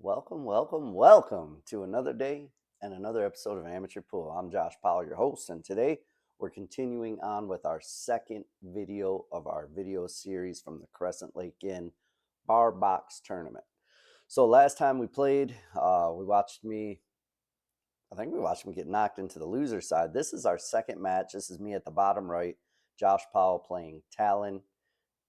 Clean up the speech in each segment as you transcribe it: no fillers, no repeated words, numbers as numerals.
Welcome, welcome, welcome to another day and another episode of Amateur Pool. I'm Josh Powell, your host, and today we're continuing on with our second video of our video series from the Crescent Lake Inn Bar Box Tournament. So last time we played, I think we watched me get knocked into the loser side. This is our second match. This is me at the bottom right, Josh Powell playing Talon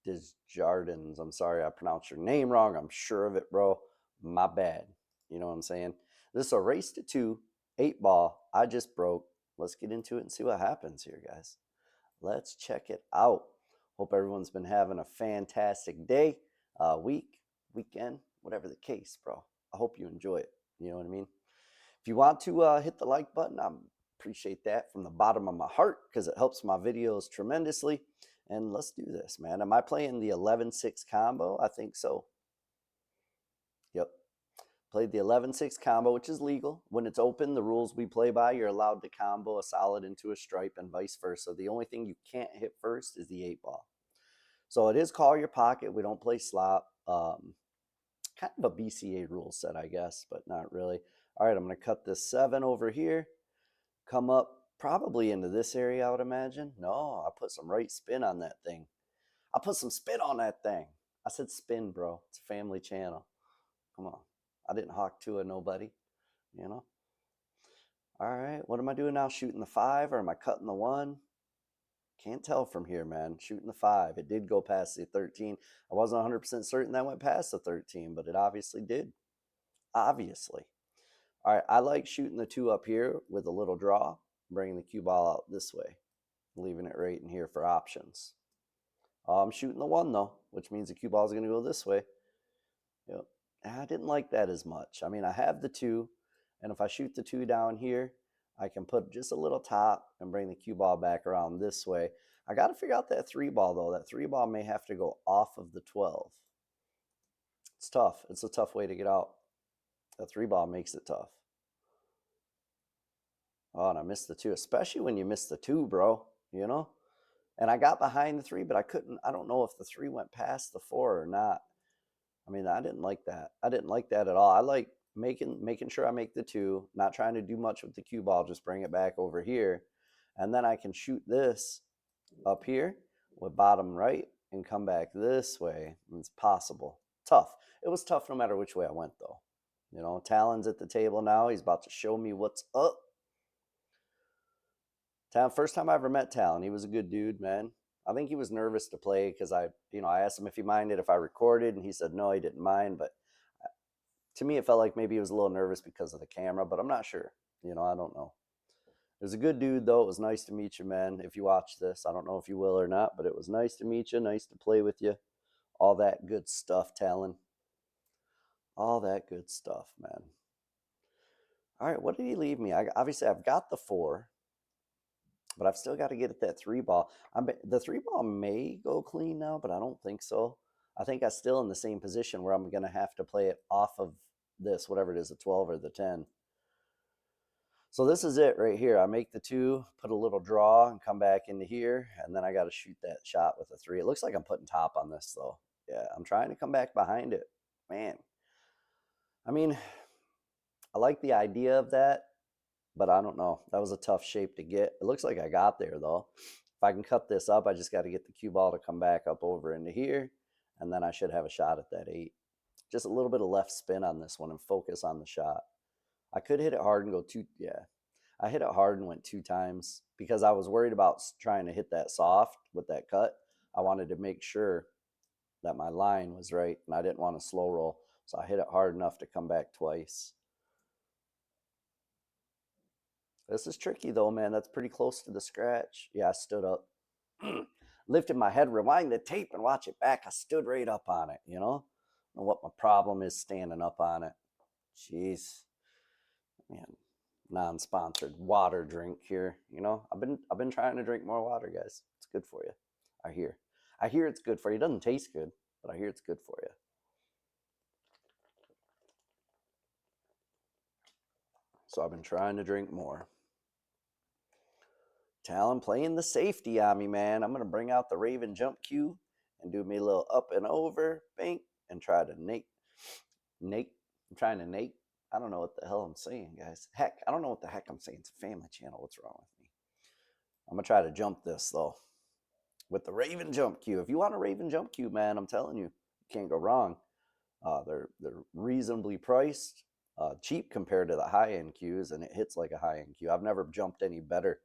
Desjardins. I'm sorry I pronounced your name wrong. I'm sure of it, bro. My bad. You know what I'm saying? This is a race to two, 8-ball. I just broke. Let's get into it and see what happens here, guys. Let's check it out. Hope everyone's been having a fantastic day, weekend, whatever the case, bro. I hope you enjoy it. You know what I mean? If you want to hit the like button, I appreciate that from the bottom of my heart because it helps my videos tremendously. And let's do this, man. Am I playing the 11-6 combo? I think so. Yep. Played the 11-6 combo, which is legal. When it's open, the rules we play by, you're allowed to combo a solid into a stripe and vice versa. The only thing you can't hit first is the 8-ball. So it is call your pocket. We don't play slop. Kind of a BCA rule set, I guess, but not really. All right, I'm going to cut this 7 over here. Come up probably into this area, I would imagine. No, I put some right spin on that thing. I put some spin on that thing. I said spin, bro. It's a family channel. Come on. I didn't hawk to a nobody, you know. All right, what am I doing now? Shooting the 5 or am I cutting the 1? Can't tell from here, man. Shooting the 5. It did go past the 13. I wasn't 100% certain that went past the 13, but it obviously did. Obviously. All right, I like shooting the 2 up here with a little draw, bringing the cue ball out this way, leaving it right in here for options. I'm shooting the 1, though, which means the cue ball is going to go this way. Yep. I didn't like that as much. I mean, I have the 2, and if I shoot the 2 down here, I can put just a little top and bring the cue ball back around this way. I got to figure out that 3-ball, though. That 3-ball may have to go off of the 12. It's tough. It's a tough way to get out. That 3-ball makes it tough. Oh, and I missed the 2, especially when you miss the 2, bro, you know? And I got behind the 3, but I don't know if the 3 went past the 4 or not. I mean, I didn't like that. I didn't like that at all. I like making sure I make the 2, not trying to do much with the cue ball, just bring it back over here. And then I can shoot this up here with bottom right and come back this way. It's possible. Tough. It was tough no matter which way I went, though. You know, Talon's at the table now. He's about to show me what's up. Talon, first time I ever met Talon. He was a good dude, man. I think he was nervous to play because I asked him if he minded if I recorded, and he said no, he didn't mind. But to me, it felt like maybe he was a little nervous because of the camera, but I'm not sure. You know, I don't know. It was a good dude, though. It was nice to meet you, man. If you watch this, I don't know if you will or not, but it was nice to meet you, nice to play with you. All that good stuff, Talon. All that good stuff, man. All right, what did he leave me? Obviously, I've got the 4. But I've still got to get at that 3-ball. The 3-ball may go clean now, but I don't think so. I think I'm still in the same position where I'm going to have to play it off of this, whatever it is, the 12 or the 10. So this is it right here. I make the 2, put a little draw, and come back into here, and then I got to shoot that shot with a 3. It looks like I'm putting top on this, though. Yeah, I'm trying to come back behind it. Man. I mean, I like the idea of that. But I don't know. That was a tough shape to get. It looks like I got there, though. If I can cut this up, I just got to get the cue ball to come back up over into here, and then I should have a shot at that 8. Just a little bit of left spin on this one and focus on the shot. I could hit it hard and go 2. Yeah, I hit it hard and went 2 times because I was worried about trying to hit that soft with that cut. I wanted to make sure that my line was right, and I didn't want to slow roll. So I hit it hard enough to come back twice. This is tricky, though, man. That's pretty close to the scratch. Yeah, I stood up, lifted my head, rewind the tape, and watch it back. I stood right up on it, you know? And what my problem is standing up on it. Jeez. Man, non-sponsored water drink here, you know? I've been trying to drink more water, guys. It's good for you. I hear it's good for you. It doesn't taste good, but I hear it's good for you. So I've been trying to drink more. Talon playing the safety on me, man. I'm going to bring out the Raven jump cue and do me a little up and over, bank, and try to nake I'm trying to Nate. I don't know what the hell I'm saying, guys. Heck, I don't know what the heck I'm saying. It's a family channel. What's wrong with me? I'm going to try to jump this, though, with the Raven jump cue. If you want a Raven jump cue, man, I'm telling you, you can't go wrong. They're reasonably priced, cheap compared to the high-end cues, and it hits like a high-end cue. I've never jumped any better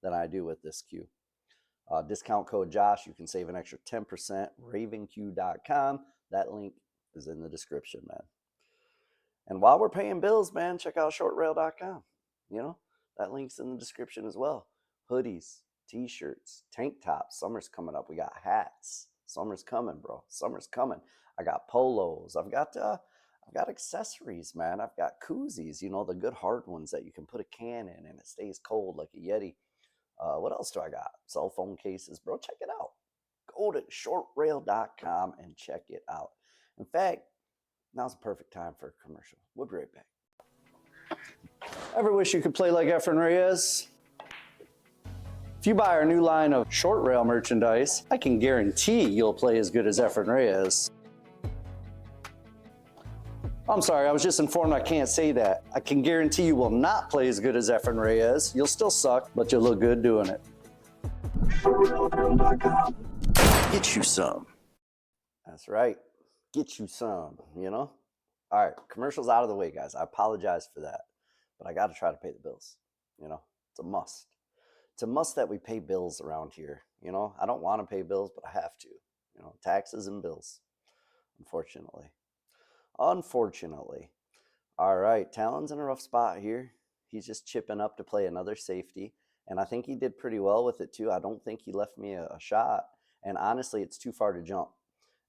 than I do with this cue. Discount code Josh, you can save an extra 10%, ravenq.com. That link is in the description, man. And while we're paying bills, man, check out shortrail.com. You know, that link's in the description as well. Hoodies, t-shirts, tank tops. Summer's coming up. We got hats. Summer's coming, bro. Summer's coming. I got polos. I've got accessories, man. I've got koozies, you know, the good hard ones that you can put a can in and it stays cold like a Yeti. What else do I got? Cell phone cases, bro. Check it out. Go to shortrail.com and check it out. In fact, now's the perfect time for a commercial. We'll be right back. Ever wish you could play like Efren Reyes? If you buy our new line of short rail merchandise, I can guarantee you'll play as good as Efren Reyes. I'm sorry, I was just informed I can't say that. I can guarantee you will not play as good as Efren Reyes. You'll still suck, but you'll look good doing it. Get you some. That's right. Get you some, you know? All right, commercials out of the way, guys. I apologize for that, but I got to try to pay the bills. You know, it's a must. It's a must that we pay bills around here. You know, I don't want to pay bills, but I have to. You know, taxes and bills, unfortunately. Unfortunately. All right, Talon's in a rough spot here. He's just chipping up to play another safety, and I think he did pretty well with it too. I don't think he left me a shot, and honestly, it's too far to jump.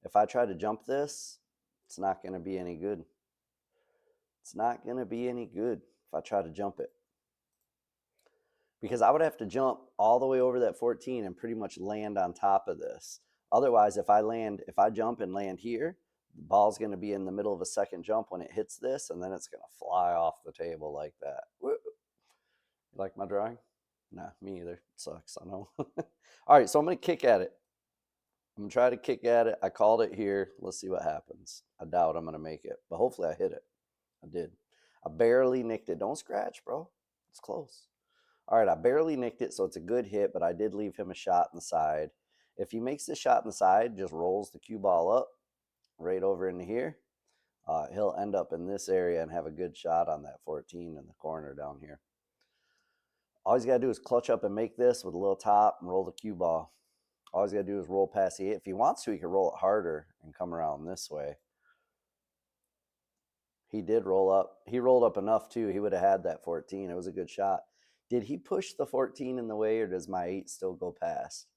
If I try to jump this, it's not going to be any good. It's not going to be any good if I try to jump it. Because I would have to jump all the way over that 14 and pretty much land on top of this. Otherwise, if I jump and land here, the ball's going to be in the middle of a second jump when it hits this, and then it's going to fly off the table like that. Woo. You like my drawing? Nah, me either. It sucks, I know. All right, so I'm going to kick at it. I'm going to try to kick at it. I called it here. Let's see what happens. I doubt I'm going to make it, but hopefully I hit it. I did. I barely nicked it. Don't scratch, bro. It's close. All right, I barely nicked it, so it's a good hit, but I did leave him a shot in the side. If he makes this shot in the side, just rolls the cue ball up right over into here, he'll end up in this area and have a good shot on that 14 in the corner down here. All he's got to do is clutch up and make this with a little top and roll the cue ball. All he's got to do is roll past the 8. If he wants to, he can roll it harder and come around this way. He did roll up. He rolled up enough, too. He would have had that 14. It was a good shot. Did he push the 14 in the way, or does my 8 still go past?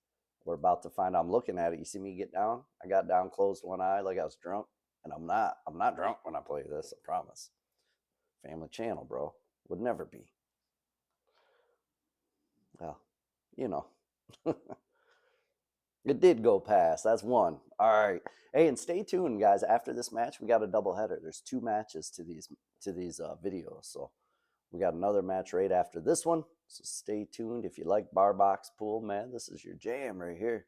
We're about to find out. I'm looking at it. You see me get down? I got down, closed one eye like I was drunk. And I'm not. I'm not drunk when I play this, I promise. Family channel, bro. Would never be. Well, you know. It did go past. That's one. All right. Hey, and stay tuned, guys. After this match, we got a double header. There's 2 matches to these videos. So we got another match right after this one. So stay tuned. If you like bar box pool, man, this is your jam right here.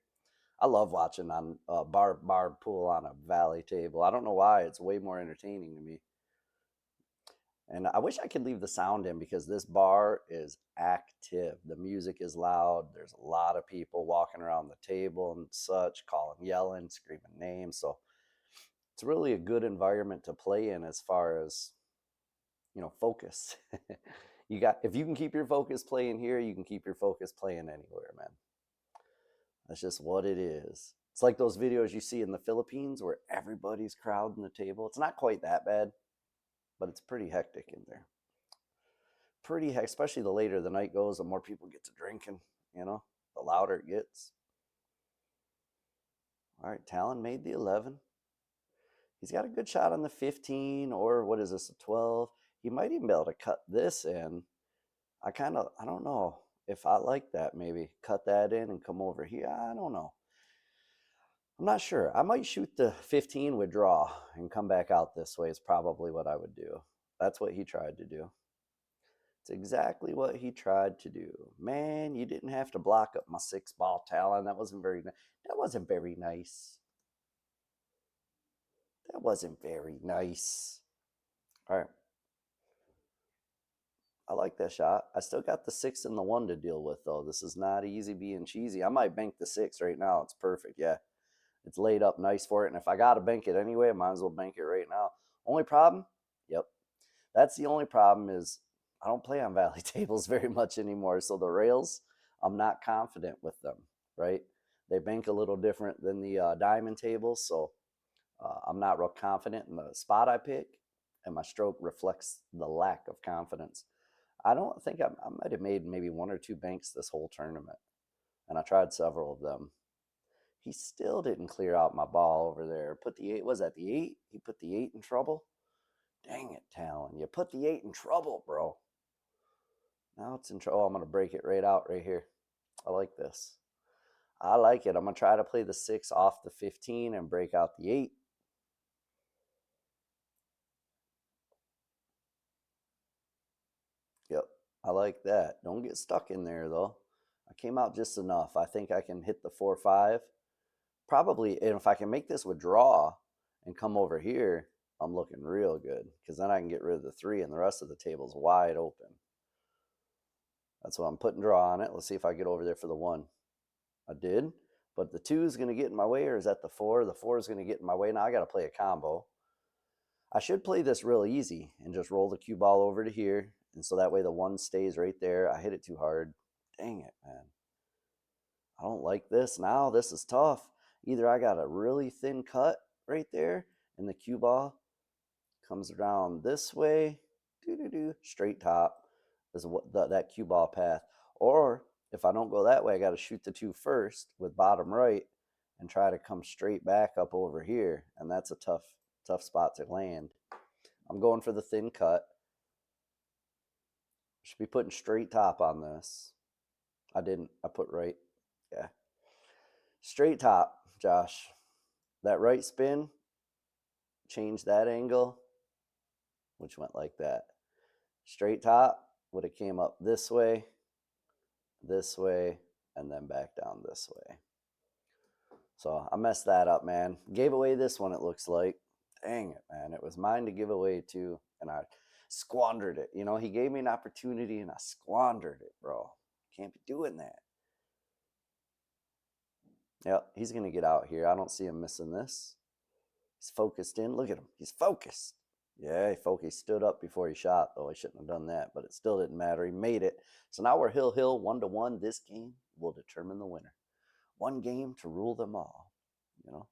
I love watching on bar pool on a valley table. I don't know why. It's way more entertaining to me. And I wish I could leave the sound in because this bar is active. The music is loud. There's a lot of people walking around the table and such, yelling, screaming names. So it's really a good environment to play in as far as, you know, focus. If you can keep your focus playing here, you can keep your focus playing anywhere, man. That's just what it is. It's like those videos you see in the Philippines where everybody's crowding the table. It's not quite that bad, but it's pretty hectic in there. Pretty hectic, especially the later the night goes, the more people get to drinking, you know, the louder it gets. All right, Talon made the 11. He's got a good shot on the 15, or what is this, a 12? He might even be able to cut this in. I don't know if I like that, maybe. Cut that in and come over here. I don't know. I'm not sure. I might shoot the 15 with draw and come back out this way is probably what I would do. That's what he tried to do. It's exactly what he tried to do. Man, you didn't have to block up my 6-ball Talon. That wasn't very nice. That wasn't very nice. That wasn't very nice. All right. I like that shot. I still got the 6 and the 1 to deal with, though. This is not easy being cheesy. I might bank the 6 right now. It's perfect. Yeah. It's laid up nice for it. And if I got to bank it anyway, I might as well bank it right now. Only problem? Yep. That's the only problem is I don't play on valley tables very much anymore. So the rails, I'm not confident with them, right? They bank a little different than the diamond tables. So I'm not real confident in the spot I pick. And my stroke reflects the lack of confidence. I don't think I might have made maybe 1 or 2 banks this whole tournament. And I tried several of them. He still didn't clear out my ball over there. Put the 8, was that the 8? He put the 8 in trouble? Dang it, Talon. You put the 8 in trouble, bro. Now it's in trouble. Oh, I'm going to break it right out right here. I like this. I like it. I'm going to try to play the 6 off the 15 and break out the 8. Yep, I like that. Don't get stuck in there, though. I came out just enough. I think I can hit the 4-5. Probably, and if I can make this withdraw and come over here, I'm looking real good because then I can get rid of the 3 and the rest of the table's wide open. That's what I'm putting draw on it. Let's see if I get over there for the 1. I did, but the 2 is going to get in my way, or is that the 4? The 4 is going to get in my way. Now I got to play a combo. I should play this real easy and just roll the cue ball over to here, and so that way the 1 stays right there. I hit it too hard. Dang it, man. I don't like this. Now this is tough. Either I got a really thin cut right there, and the cue ball comes around this way, straight top is what that cue ball path. Or if I don't go that way, I got to shoot the 2 first with bottom right and try to come straight back up over here, and that's a tough spot to land. I'm going for the thin cut. Should be putting straight top on this. I didn't. I put right. Yeah. Straight top, Josh. That right spin, change that angle, which went like that. Straight top would have came up this way, and then back down this way. So I messed that up, man. Gave away this one, it looks like. Dang it, man. It was mine to give away too, and I squandered it. You know, he gave me an opportunity, and I squandered it, bro. Can't be doing that. Yep, he's going to get out here. I don't see him missing this. He's focused in. Look at him. He's focused. Yeah, he stood up before he shot, though. I shouldn't have done that, but it still didn't matter. He made it. So now we're hill 1-1. This game will determine the winner. 1 game to rule them all. You know,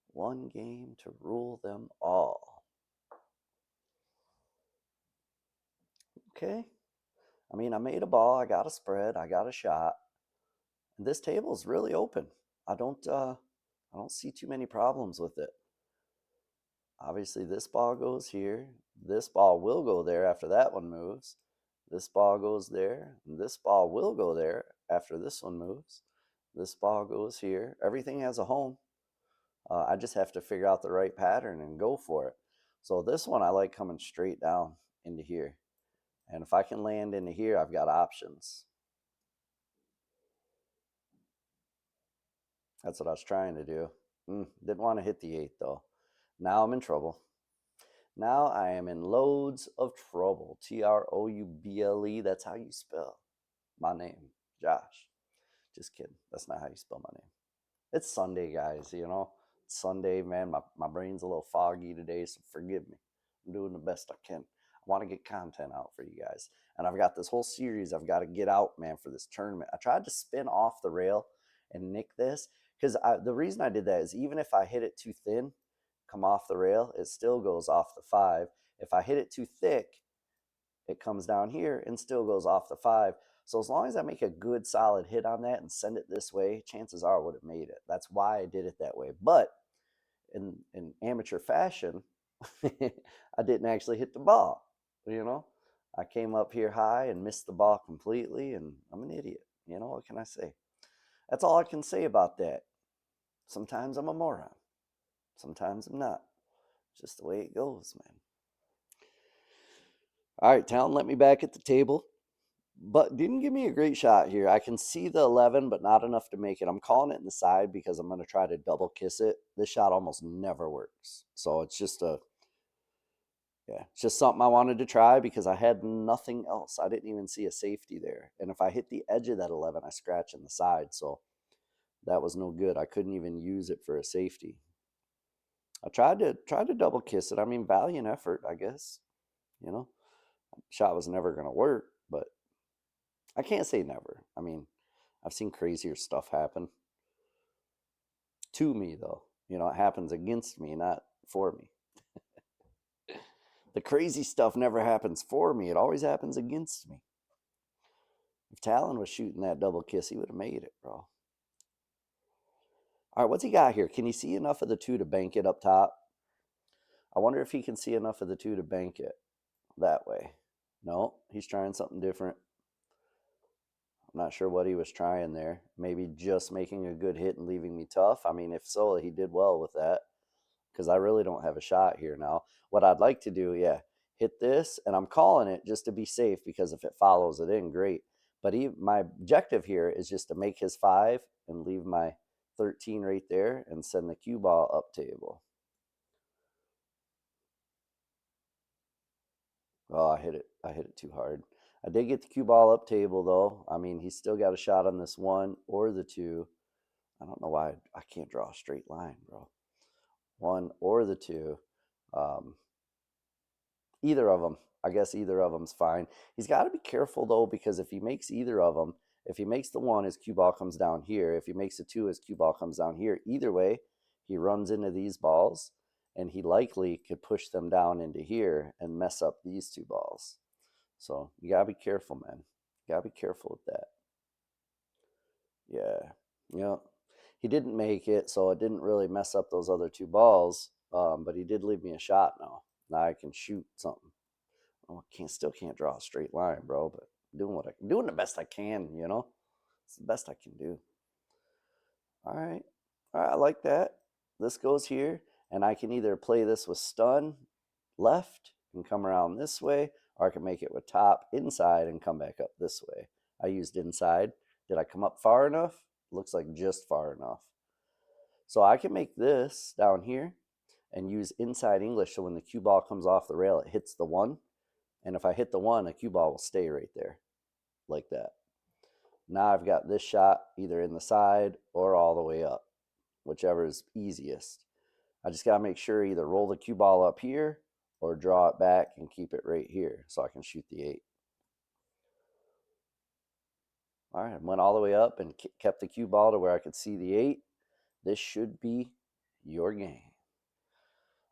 1 game to rule them all. Okay. I mean, I made a ball. I got a spread. I got a shot. And this table is really open. I don't see too many problems with it. Obviously, this ball goes here. This ball will go there after that one moves. This ball goes there. And this ball will go there after this one moves. This ball goes here. Everything has a home. I just have to figure out the right pattern and go for it. So this one, I like coming straight down into here. And if I can land into here, I've got options. That's what I was trying to do. Didn't want to hit the 8, though. Now I'm in trouble. Now I am in loads of trouble. Trouble. That's how you spell my name, Josh. Just kidding. That's not how you spell my name. It's Sunday, guys, you know. It's Sunday, man. My brain's a little foggy today, so forgive me. I'm doing the best I can. I want to get content out for you guys. And I've got this whole series I've got to get out, man, for this tournament. I tried to spin off the rail and nick this because the reason I did that is even if I hit it too thin, come off the rail, it still goes off the 5. If I hit it too thick, it comes down here and still goes off the 5. So as long as I make a good solid hit on that and send it this way, chances are I would have made it. That's why I did it that way. But in amateur fashion, I didn't actually hit the ball. You know, I came up here high and missed the ball completely, and I'm an idiot. You know, what can I say? That's all I can say about that. Sometimes I'm a moron. Sometimes I'm not. Just the way it goes, man. All right, Talon let me back at the table, but didn't give me a great shot here. I can see the 11, but not enough to make it. I'm calling it in the side because I'm going to try to double kiss it. This shot almost never works. So it's just Yeah, it's just something I wanted to try because I had nothing else. I didn't even see a safety there. And if I hit the edge of that 11, I scratch in the side. So that was no good. I couldn't even use it for a safety. I tried to double kiss it. I mean, valiant effort, I guess. You know, shot was never going to work, but I can't say never. I mean, I've seen crazier stuff happen to me, though. It happens against me, not for me. The crazy stuff never happens for me, it always happens against me. If Talon was shooting that double kiss, he would have made it, bro. All right, what's he got here? Can he see enough of the two to bank it up top? I wonder if he can see enough of the two to bank it that way. No, he's trying something different. I'm not sure what he was trying there. Maybe just making a good hit and leaving me tough. I mean, if so, he did well with that because I really don't have a shot here now. What I'd like to do, yeah, hit this, and I'm calling it just to be safe because if it follows it in, great. But my objective here is just to make his 5 and leave my 13 right there and send the cue ball up table. Oh, I hit it. I hit it too hard. I did get the cue ball up table though. I mean, he's still got a shot on this 1 or the 2. I don't know why I can't draw a straight line, bro. 1 or the 2. Um, Either of them. I guess either of them's fine. He's got to be careful though, because if he makes either of them, if he makes the 1, his cue ball comes down here. If he makes the 2, his cue ball comes down here. Either way, he runs into these balls, and he likely could push them down into here and mess up these 2 balls. So you gotta be careful, man. You gotta be careful with that. Yeah, yeah. He didn't make it, so it didn't really mess up those other 2 balls. But he did leave me a shot now. Now I can shoot something. Oh, I still can't draw a straight line, bro. But doing the best I can. It's the best I can do. All right. I like that. This goes here, and I can either play this with stun left and come around this way, or I can make it with top inside and come back up this way. I used inside. Did I come up far enough? Looks like just far enough. So I can make this down here and use inside English, so when the cue ball comes off the rail, it hits the 1. And if I hit the 1, a cue ball will stay right there, like that. Now I've got this shot either in the side or all the way up, whichever is easiest. I just got to make sure either roll the cue ball up here or draw it back and keep it right here so I can shoot the 8. All right, I went all the way up and kept the cue ball to where I could see the 8. This should be your game.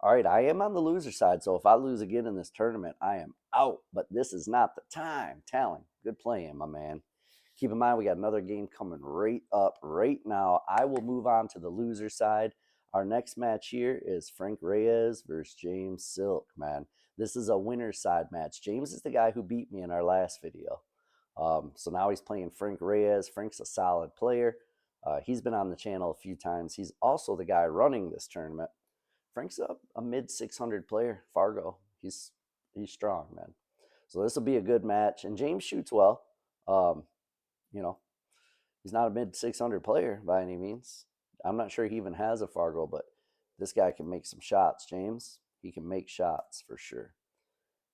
All right, I am on the loser side, so if I lose again in this tournament, I am out. But this is not the time. Talon, good playing, my man. Keep in mind, we got another game coming right up right now. I will move on to the loser side. Our next match here is Frank Reyes versus James Silk, man. This is a winner's side match. James is the guy who beat me in our last video. So now he's playing Frank Reyes. Frank's a solid player. He's been on the channel a few times. He's also the guy running this tournament. Frank's a mid 600 player, Fargo. He's strong, man. So this will be a good match. And James shoots well. Um, you know, he's not a mid 600 player by any means. I'm not sure he even has a Fargo, but this guy can make some shots, James. He can make shots for sure.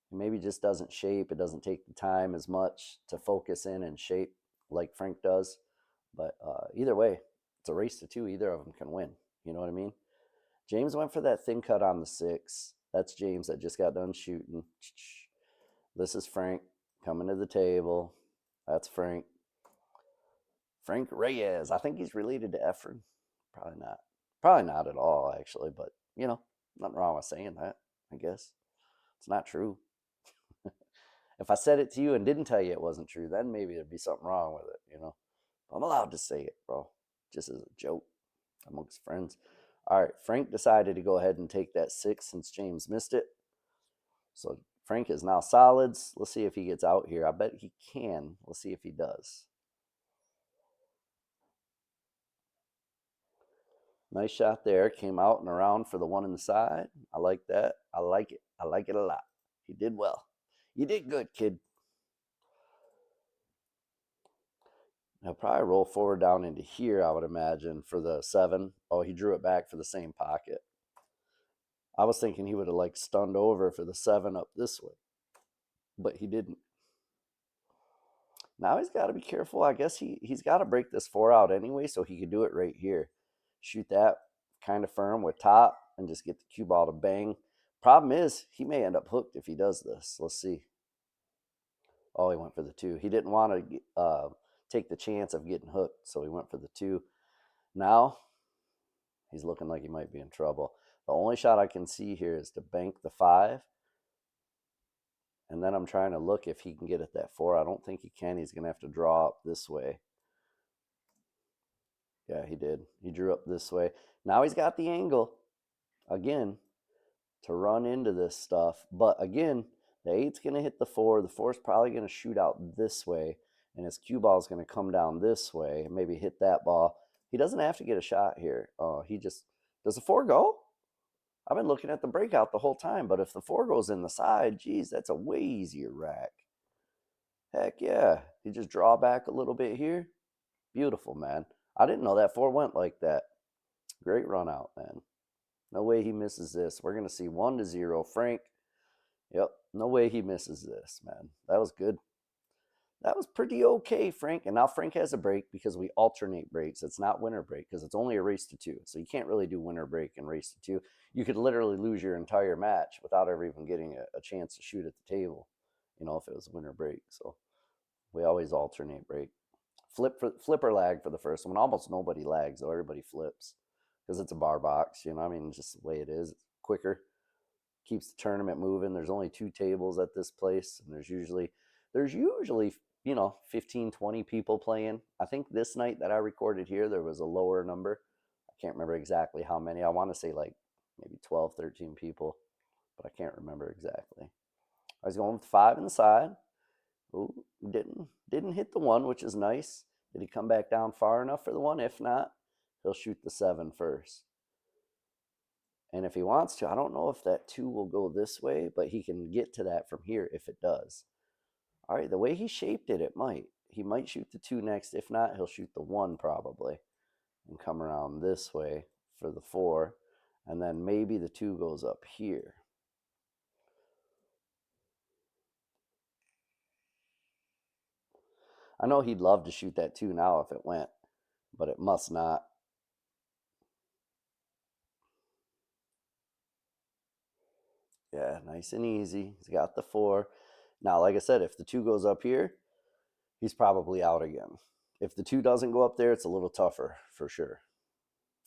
He maybe just doesn't shape. It doesn't take the time as much to focus in and shape like Frank does. But either way, it's a race to 2. Either of them can win. You know what I mean? James went for that thin cut on the 6. That's James that just got done shooting. This is Frank coming to the table. That's Frank. Frank Reyes. I think he's related to Efren. Probably not. Probably not at all, actually. But, nothing wrong with saying that, I guess. It's not true. If I said it to you and didn't tell you it wasn't true, then maybe there'd be something wrong with it. I'm allowed to say it, bro. Just as a joke amongst friends. All right, Frank decided to go ahead and take that 6 since James missed it. So Frank is now solids. Let's see if he gets out here. I bet he can. Let's see if he does. Nice shot there. Came out and around for the 1 in the side. I like that. I like it. I like it a lot. He did well. You did good, kid. He'll probably roll forward down into here, I would imagine, for the 7. Oh, he drew it back for the same pocket. I was thinking he would have like stunned over for the 7 up this way, but he didn't. Now he's got to be careful. I guess he's got to break this 4 out anyway, so he could do it right here. Shoot that kind of firm with top and just get the cue ball to bang. Problem is, he may end up hooked if he does this. Let's see. Oh, he went for the 2. He didn't want to take the chance of getting hooked, so he went for the 2. Now he's looking like he might be in trouble. The only shot I can see here is to bank the 5. And then I'm trying to look if he can get at that 4. I don't think he can. He's going to have to draw up this way. Yeah, he did. He drew up this way. Now he's got the angle, again, to run into this stuff. But again, the 8's going to hit the 4. The 4's probably going to shoot out this way. And his cue ball is going to come down this way and maybe hit that ball. He doesn't have to get a shot here. Oh, he just... Does the 4 go? I've been looking at the breakout the whole time, but if the 4 goes in the side, geez, that's a way easier rack. Heck yeah. You just draw back a little bit here. Beautiful, man. I didn't know that 4 went like that. Great run out, man. No way he misses this. We're going to see 1-0. Frank. Yep. No way he misses this, man. That was good. That was pretty okay, Frank. And now Frank has a break because we alternate breaks. It's not winner break because it's only a race to 2. So you can't really do winner break and race to 2. You could literally lose your entire match without ever even getting a chance to shoot at the table, you know, if it was winner break. So we always alternate break. Flip or lag for the first one. Almost nobody lags, though. Everybody flips because it's a bar box, you know. I mean, just the way it is. It's quicker. Keeps the tournament moving. There's only 2 tables at this place, and there's usually you know, 15, 20 people playing. I think this night that I recorded here, there was a lower number. I can't remember exactly how many. I want to say like maybe 12, 13 people, but I can't remember exactly. I was going with 5 in the side. Ooh, didn't hit the 1, which is nice. Did he come back down far enough for the 1? If not, he'll shoot the 7 first. And if he wants to, I don't know if that 2 will go this way, but he can get to that from here if it does. All right, the way he shaped it, it might. He might shoot the 2 next. If not, he'll shoot the 1 probably and come around this way for the 4. And then maybe the 2 goes up here. I know he'd love to shoot that 2 now if it went, but it must not. Yeah, nice and easy. He's got the 4. Now, like I said, if the 2 goes up here, he's probably out again. If the 2 doesn't go up there, it's a little tougher for sure.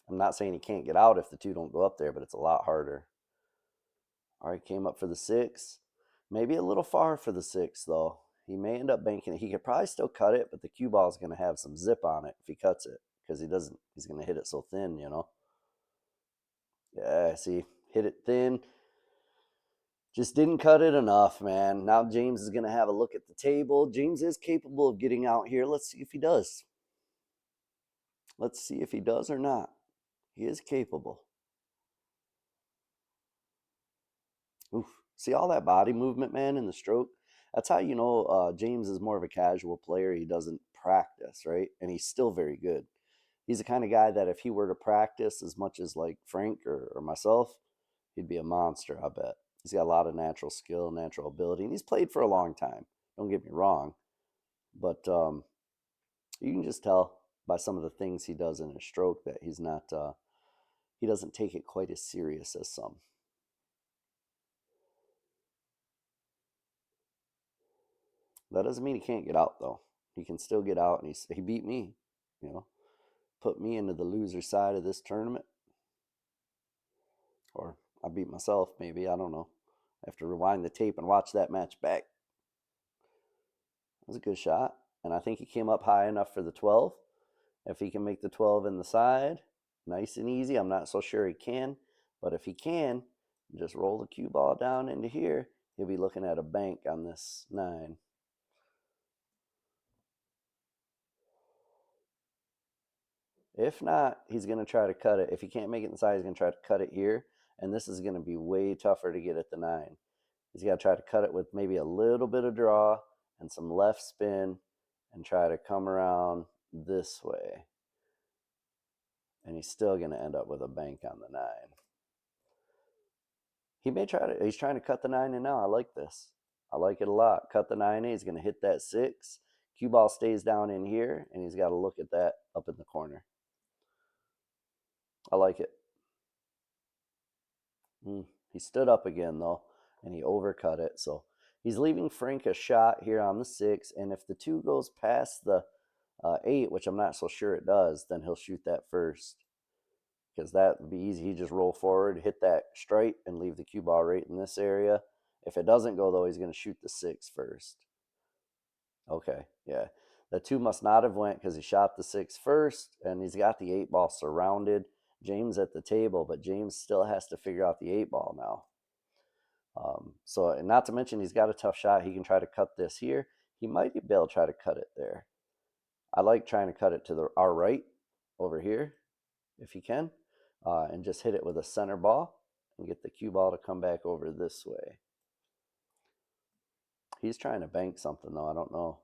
I'm not saying he can't get out if the 2 don't go up there, but it's a lot harder. All right, came up for the 6. Maybe a little far for the 6, though. He may end up banking it. He could probably still cut it, but the cue ball is going to have some zip on it if he cuts it because he's going to hit it so thin, you know. Yeah, see, hit it thin. Just didn't cut it enough, man. Now James is going to have a look at the table. James is capable of getting out here. Let's see if he does. Let's see if he does or not. He is capable. Oof. See all that body movement, man, in the stroke? That's how you know James is more of a casual player. He doesn't practice, right? And he's still very good. He's the kind of guy that if he were to practice as much as like Frank or myself, he'd be a monster, I bet. He's got a lot of natural skill, natural ability, and he's played for a long time. Don't get me wrong. But you can just tell by some of the things he does in his stroke that he's not, he doesn't take it quite as serious as some. That doesn't mean he can't get out, though. He can still get out, and he beat me, you know, put me into the loser side of this tournament. Or I beat myself, maybe. I don't know. I have to rewind the tape and watch that match back. That was a good shot. And I think he came up high enough for the 12. If he can make the 12 in the side, nice and easy. I'm not so sure he can. But if he can, just roll the cue ball down into here. He'll be looking at a bank on this 9. If not, he's going to try to cut it. If he can't make it inside, he's going to try to cut it here. And this is going to be way tougher to get at the 9. He's got to try to cut it with maybe a little bit of draw and some left spin and try to come around this way. And he's still going to end up with a bank on the 9. He may try to, he's trying to cut the 9 in now. I like this. I like it a lot. Cut the 9 in. He's going to hit that 6. Cue ball stays down in here, and he's got to look at that up in the corner. I like it. He stood up again, though, and he overcut it. So he's leaving Frank a shot here on the 6. And if the 2 goes past the 8, which I'm not so sure it does, then he'll shoot that first. Because that would be easy. He just roll forward, hit that straight, and leave the cue ball right in this area. If it doesn't go, though, he's going to shoot the 6 first. Okay, yeah. The 2 must not have went because he shot the 6 first, and he's got the 8 ball surrounded. James at the table, but James still has to figure out the 8 ball now. So, and not to mention, he's got a tough shot. He can try to cut this here. He might be able to try to cut it there. I like trying to cut it to our right over here, if he can, and just hit it with a center ball and get the cue ball to come back over this way. He's trying to bank something, though. I don't know.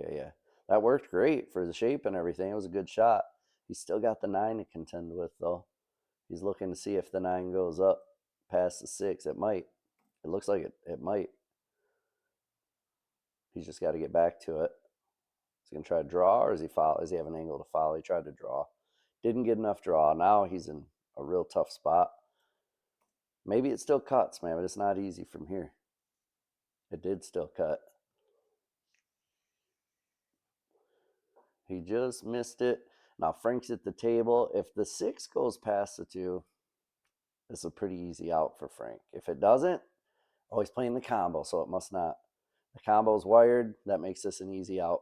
Okay, yeah. That worked great for the shape and everything. It was a good shot. He's still got the 9 to contend with, though. He's looking to see if the 9 goes up past the 6. It might. It looks like it might. He's just got to get back to it. Is he going to try to draw, or is he foul? Does he have an angle to foul? He tried to draw. Didn't get enough draw. Now he's in a real tough spot. Maybe it still cuts, man, but it's not easy from here. It did still cut. He just missed it. Now Frank's at the table. If the 6 goes past the 2, it's a pretty easy out for Frank. If it doesn't, oh, he's playing the combo, so it must not. The combo's wired. That makes this an easy out.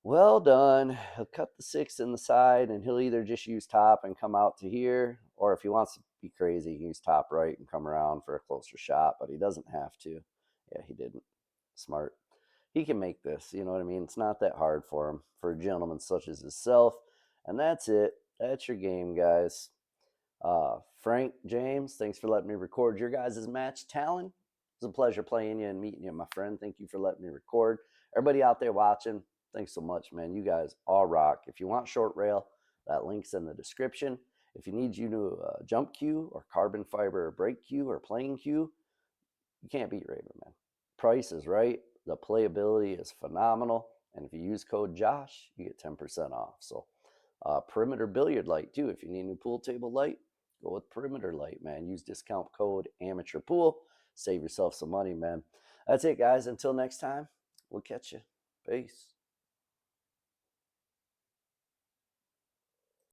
Well done. He'll cut the 6 in the side, and he'll either just use top and come out to here, or if he wants to be crazy, he can use top right and come around for a closer shot, but he doesn't have to. Yeah, he didn't. Smart. He can make this, you know what I mean? It's not that hard for him, for a gentleman such as himself. And that's it. That's your game, guys. Frank, James, thanks for letting me record your guys' match. Talon, it was a pleasure playing you and meeting you, my friend. Thank you for letting me record. Everybody out there watching, thanks so much, man. You guys all rock. If you want short rail, that link's in the description. If you need you to jump cue or carbon fiber or break cue or playing cue, you can't beat Raven, man. Price is right. The playability is phenomenal. And if you use code Josh, you get 10% off. So perimeter billiard light, too. If you need a new pool table light, go with perimeter light, man. Use discount code amateur pool. Save yourself some money, man. That's it, guys. Until next time, we'll catch you. Peace.